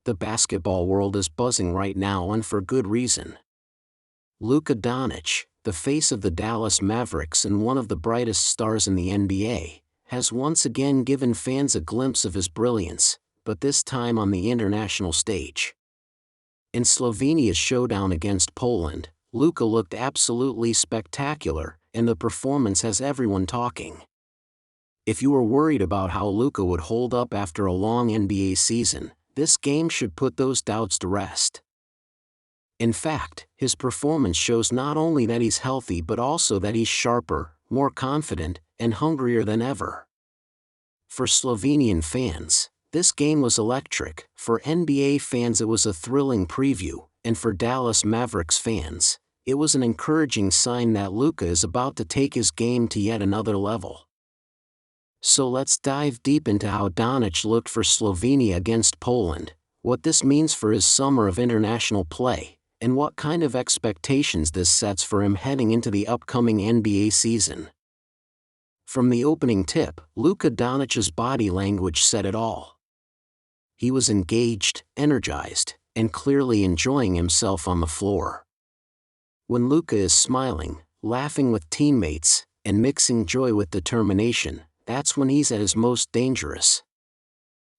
The basketball world is buzzing right now, and for good reason. Luka Doncic, the face of the Dallas Mavericks and one of the brightest stars in the NBA, has once again given fans a glimpse of his brilliance, but this time on the international stage. In Slovenia's showdown against Poland, Luka looked absolutely spectacular, and the performance has everyone talking. If you were worried about how Luka would hold up after a long NBA season, this game should put those doubts to rest. In fact, his performance shows not only that he's healthy but also that he's sharper, more confident, and hungrier than ever. For Slovenian fans, this game was electric. For NBA fans, it was a thrilling preview, and for Dallas Mavericks fans, it was an encouraging sign that Luka is about to take his game to yet another level. So let's dive deep into how Doncic looked for Slovenia against Poland, what this means for his summer of international play, and what kind of expectations this sets for him heading into the upcoming NBA season. From the opening tip, Luka Doncic's body language said it all. He was engaged, energized, and clearly enjoying himself on the floor. When Luka is smiling, laughing with teammates, and mixing joy with determination, that's when he's at his most dangerous.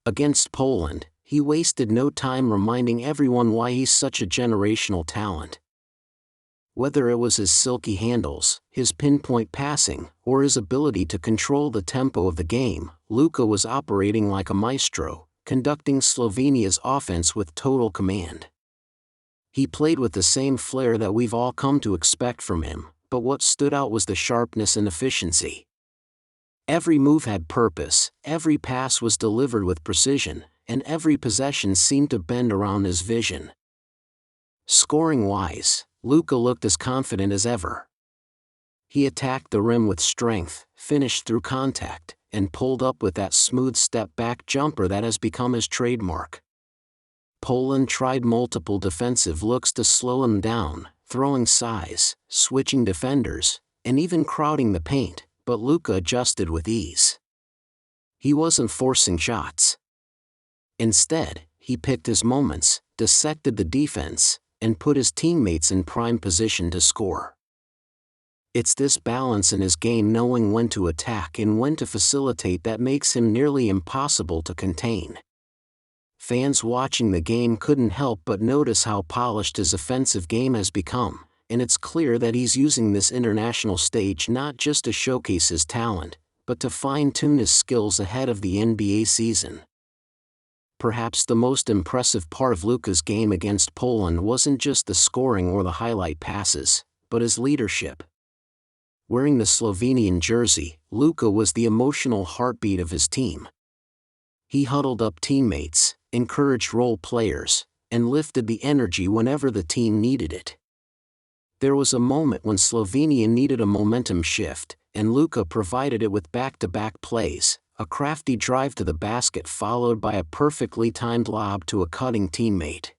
Against Poland, he wasted no time reminding everyone why he's such a generational talent. Whether it was his silky handles, his pinpoint passing, or his ability to control the tempo of the game, Luka was operating like a maestro, conducting Slovenia's offense with total command. He played with the same flair that we've all come to expect from him, but what stood out was the sharpness and efficiency. Every move had purpose, every pass was delivered with precision, and every possession seemed to bend around his vision. Scoring-wise, Luka looked as confident as ever. He attacked the rim with strength, finished through contact, and pulled up with that smooth step-back jumper that has become his trademark. Poland tried multiple defensive looks to slow him down, throwing size, switching defenders, and even crowding the paint, but Luka adjusted with ease. He wasn't forcing shots. Instead, he picked his moments, dissected the defense, and put his teammates in prime position to score. It's this balance in his game, knowing when to attack and when to facilitate, that makes him nearly impossible to contain. Fans watching the game couldn't help but notice how polished his offensive game has become, and it's clear that he's using this international stage not just to showcase his talent, but to fine-tune his skills ahead of the NBA season. Perhaps the most impressive part of Luka's game against Poland wasn't just the scoring or the highlight passes, but his leadership. Wearing the Slovenian jersey, Luka was the emotional heartbeat of his team. He huddled up teammates, encouraged role players, and lifted the energy whenever the team needed it. There was a moment when Slovenia needed a momentum shift, and Luka provided it with back-to-back plays, a crafty drive to the basket followed by a perfectly timed lob to a cutting teammate.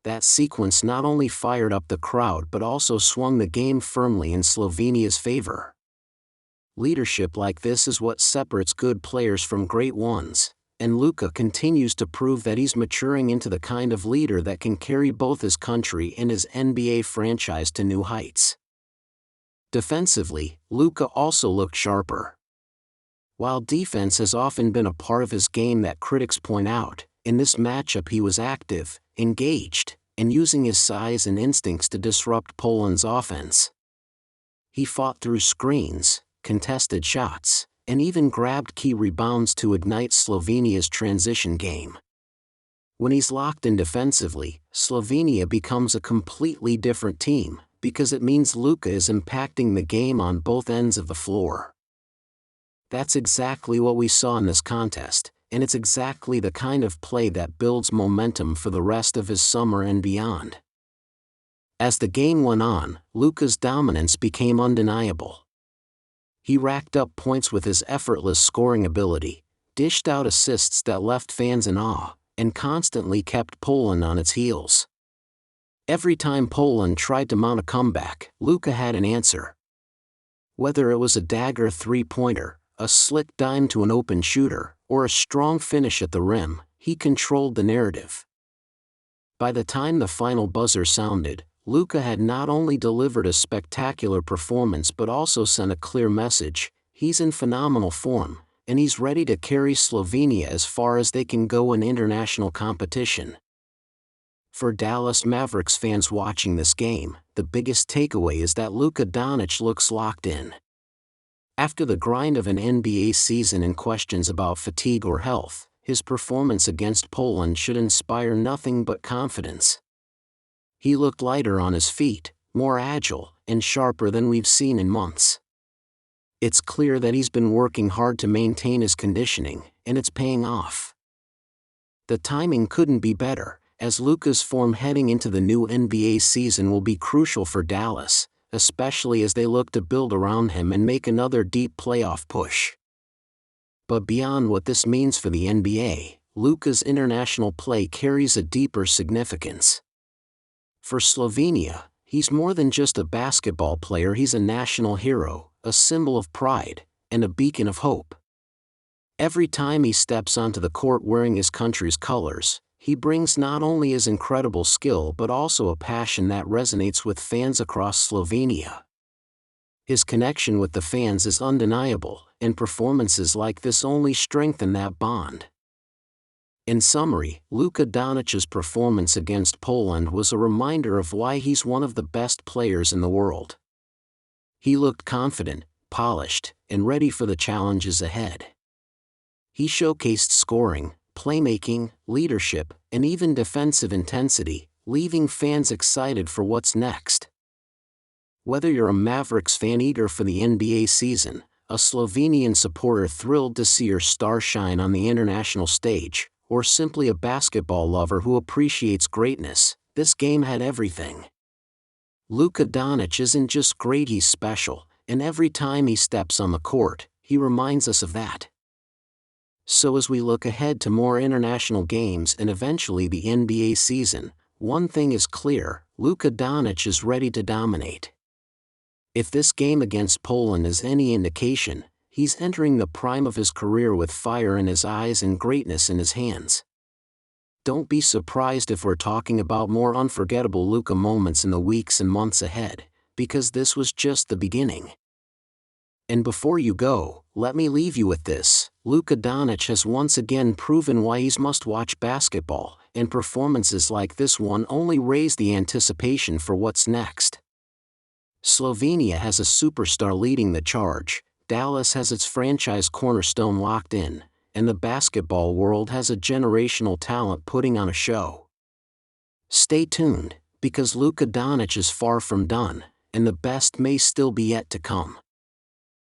That sequence not only fired up the crowd but also swung the game firmly in Slovenia's favor. Leadership like this is what separates good players from great ones, and Luka continues to prove that he's maturing into the kind of leader that can carry both his country and his NBA franchise to new heights. Defensively, Luka also looked sharper. While defense has often been a part of his game that critics point out, in this matchup he was active, engaged, and using his size and instincts to disrupt Poland's offense. He fought through screens, contested shots, and even grabbed key rebounds to ignite Slovenia's transition game. When he's locked in defensively, Slovenia becomes a completely different team, because it means Luka is impacting the game on both ends of the floor. That's exactly what we saw in this contest, and it's exactly the kind of play that builds momentum for the rest of his summer and beyond. As the game went on, Luka's dominance became undeniable. He racked up points with his effortless scoring ability, dished out assists that left fans in awe, and constantly kept Poland on its heels. Every time Poland tried to mount a comeback, Luka had an answer. Whether it was a dagger three-pointer, a slick dime to an open shooter, or a strong finish at the rim, he controlled the narrative. By the time the final buzzer sounded, Luka had not only delivered a spectacular performance but also sent a clear message: he's in phenomenal form, and he's ready to carry Slovenia as far as they can go in international competition. For Dallas Mavericks fans watching this game, the biggest takeaway is that Luka Doncic looks locked in. After the grind of an NBA season and questions about fatigue or health, his performance against Poland should inspire nothing but confidence. He looked lighter on his feet, more agile, and sharper than we've seen in months. It's clear that he's been working hard to maintain his conditioning, and it's paying off. The timing couldn't be better, as Luka's form heading into the new NBA season will be crucial for Dallas, especially as they look to build around him and make another deep playoff push. But beyond what this means for the NBA, Luka's international play carries a deeper significance. For Slovenia, he's more than just a basketball player. He's a national hero, a symbol of pride, and a beacon of hope. Every time he steps onto the court wearing his country's colors, he brings not only his incredible skill but also a passion that resonates with fans across Slovenia. His connection with the fans is undeniable, and performances like this only strengthen that bond. In summary, Luka Doncic's performance against Poland was a reminder of why he's one of the best players in the world. He looked confident, polished, and ready for the challenges ahead. He showcased scoring, playmaking, leadership, and even defensive intensity, leaving fans excited for what's next. Whether you're a Mavericks fan eager for the NBA season, a Slovenian supporter thrilled to see your star shine on the international stage, or simply a basketball lover who appreciates greatness, this game had everything. Luka Doncic isn't just great, he's special, and every time he steps on the court, he reminds us of that. So as we look ahead to more international games and eventually the NBA season, one thing is clear: Luka Doncic is ready to dominate. If this game against Poland is any indication, he's entering the prime of his career with fire in his eyes and greatness in his hands. Don't be surprised if we're talking about more unforgettable Luka moments in the weeks and months ahead, because this was just the beginning. And before you go, let me leave you with this: Luka Doncic has once again proven why he's must-watch basketball, and performances like this one only raise the anticipation for what's next. Slovenia has a superstar leading the charge, Dallas has its franchise cornerstone locked in, and the basketball world has a generational talent putting on a show. Stay tuned, because Luka Doncic is far from done, and the best may still be yet to come.